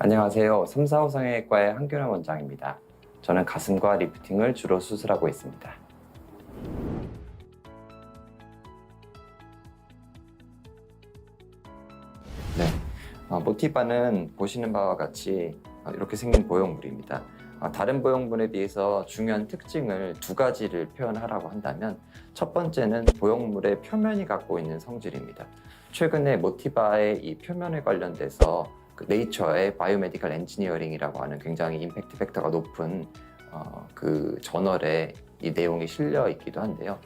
안녕하세요. 3, 4, 5 성형외과의 한균환 원장입니다. 저는 가슴과 리프팅을 주로 수술하고 있습니다. 네, 모티바는 보시는 바와 같이 이렇게 생긴 보형물입니다. 다른 보형물에 비해서 중요한 특징을 두 가지를 표현하라고 한다면 첫 번째는 보형물의 표면이 갖고 있는 성질입니다. 최근에 모티바의 이 표면에 관련돼서 네이처의 바이오메디컬 엔지니어링이라고 하는 굉장히 임팩트 팩터가 높은 그 저널에 이 내용이 실려 있기도 한데요.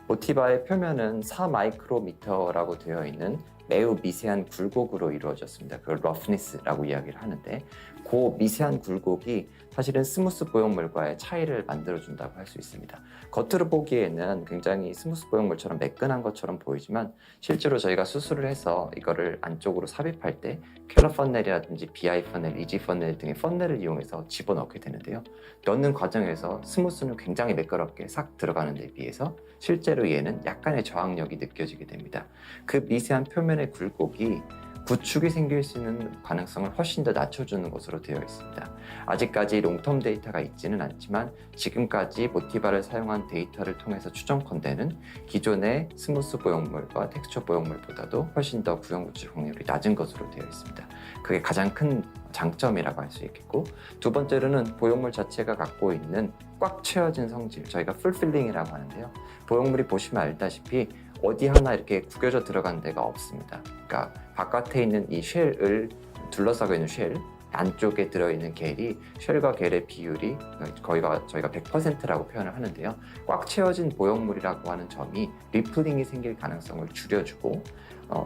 모티바의 표면은 4마이크로미터라고 되어 있는 매우 미세한 굴곡으로 이루어졌습니다. 그걸 러프니스라고 이야기를 하는데 그 미세한 굴곡이 사실은 스무스 보형물과의 차이를 만들어준다고 할 수 있습니다. 겉으로 보기에는 굉장히 스무스 보형물처럼 매끈한 것처럼 보이지만 실제로 저희가 수술을 해서 이거를 안쪽으로 삽입할 때 캘러 퍼넬이라든지 BI 퍼넬, EG 퍼넬 등의 퍼넬을 이용해서 집어넣게 되는데요. 넣는 과정에서 스무스는 굉장히 매끄럽게 싹 들어가는 데 비해서 실제로 얘는 약간의 저항력이 느껴지게 됩니다. 그 미세한 표면의 굴곡이 구축이 생길 수 있는 가능성을 훨씬 더 낮춰주는 것으로 되어 있습니다. 아직까지 롱텀 데이터가 있지는 않지만 지금까지 모티바를 사용한 데이터를 통해서 추정컨대는 기존의 스무스 보형물과 텍스처 보형물보다도 훨씬 더 구형 구축 확률이 낮은 것으로 되어 있습니다. 그게 가장 큰 장점이라고 할 수 있겠고, 두 번째로는 보형물 자체가 갖고 있는 꽉 채워진 성질, 저희가 풀필링이라고 하는데요. 보형물이 보시면 알다시피 어디 하나 이렇게 구겨져 들어간 데가 없습니다. 그러니까 바깥에 있는 이 쉘을 둘러싸고 있는 쉘 안쪽에 들어있는 겔이 쉘과 겔의 비율이 저희가 100%라고 표현을 하는데요. 꽉 채워진 보형물이라고 하는 점이 리플링이 생길 가능성을 줄여주고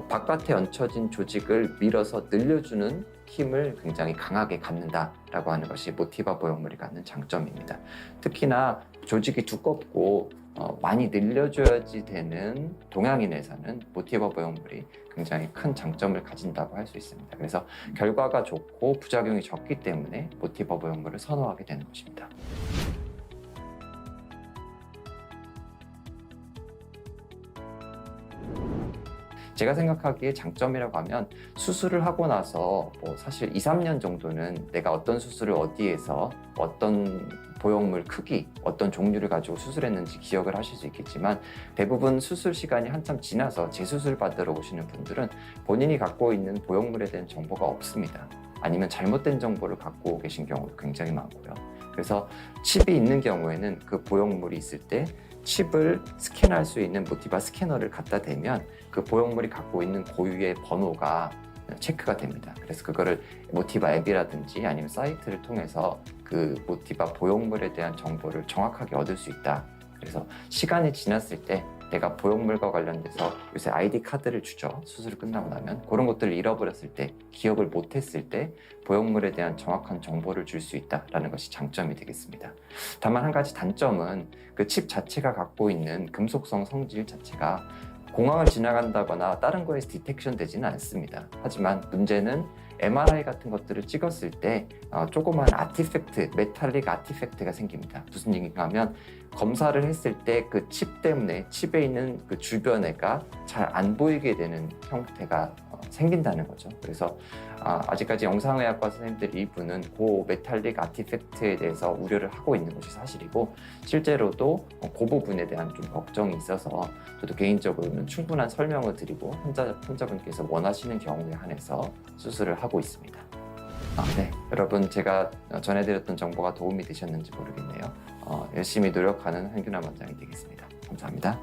바깥에 얹혀진 조직을 밀어서 늘려주는 힘을 굉장히 강하게 갖는다라고 하는 것이 모티바 보형물이 갖는 장점입니다. 특히나 조직이 두껍고 많이 늘려줘야지 되는 동양인에서는 모티바 보형물이 굉장히 큰 장점을 가진다고 할 수 있습니다. 그래서 결과가 좋고 부작용이 적기 때문에 모티바 보형물을 선호하게 되는 것입니다. 제가 생각하기에 장점이라고 하면 수술을 하고 나서 사실 2, 3년 정도는 내가 어떤 수술을 어디에서 어떤 보형물 크기, 어떤 종류를 가지고 수술했는지 기억을 하실 수 있겠지만 대부분 수술 시간이 한참 지나서 재수술 받으러 오시는 분들은 본인이 갖고 있는 보형물에 대한 정보가 없습니다. 아니면 잘못된 정보를 갖고 계신 경우도 굉장히 많고요. 그래서 칩이 있는 경우에는 그 보형물이 있을 때 칩을 스캔할 수 있는 모티바 스캐너를 갖다 대면 그 보형물이 갖고 있는 고유의 번호가 체크가 됩니다. 그래서 그거를 모티바 앱이라든지 아니면 사이트를 통해서 그 모티바 보형물에 대한 정보를 정확하게 얻을 수 있다. 그래서 시간이 지났을 때 내가 보형물과 관련돼서 요새 아이디 카드를 주죠. 수술이 끝나고 나면 그런 것들을 잃어버렸을 때, 기억을 못했을 때 보형물에 대한 정확한 정보를 줄 수 있다는 것이 장점이 되겠습니다. 다만 한 가지 단점은 그 칩 자체가 갖고 있는 금속성 성질 자체가 공항을 지나간다거나 다른 거에서 디텍션 되지는 않습니다. 하지만 문제는 MRI 같은 것들을 찍었을 때 조그만 아티팩트, 메탈릭 아티팩트가 생깁니다. 무슨 얘기가 하면 검사를 했을 때 그 칩 때문에 칩에 있는 그 주변에가 잘 안 보이게 되는 형태가 생긴다는 거죠. 그래서 아직까지 영상의학과 선생님들 일부는 그 메탈릭 아티팩트에 대해서 우려를 하고 있는 것이 사실이고 실제로도 그 부분에 대한 좀 걱정이 있어서 저도 개인적으로는 충분한 설명을 드리고 환자분께서 원하시는 경우에 한해서 수술을 하고 있습니다. 네, 여러분 제가 전해드렸던 정보가 도움이 되셨는지 모르겠네요. 열심히 노력하는 한균환 원장이 되겠습니다. 감사합니다.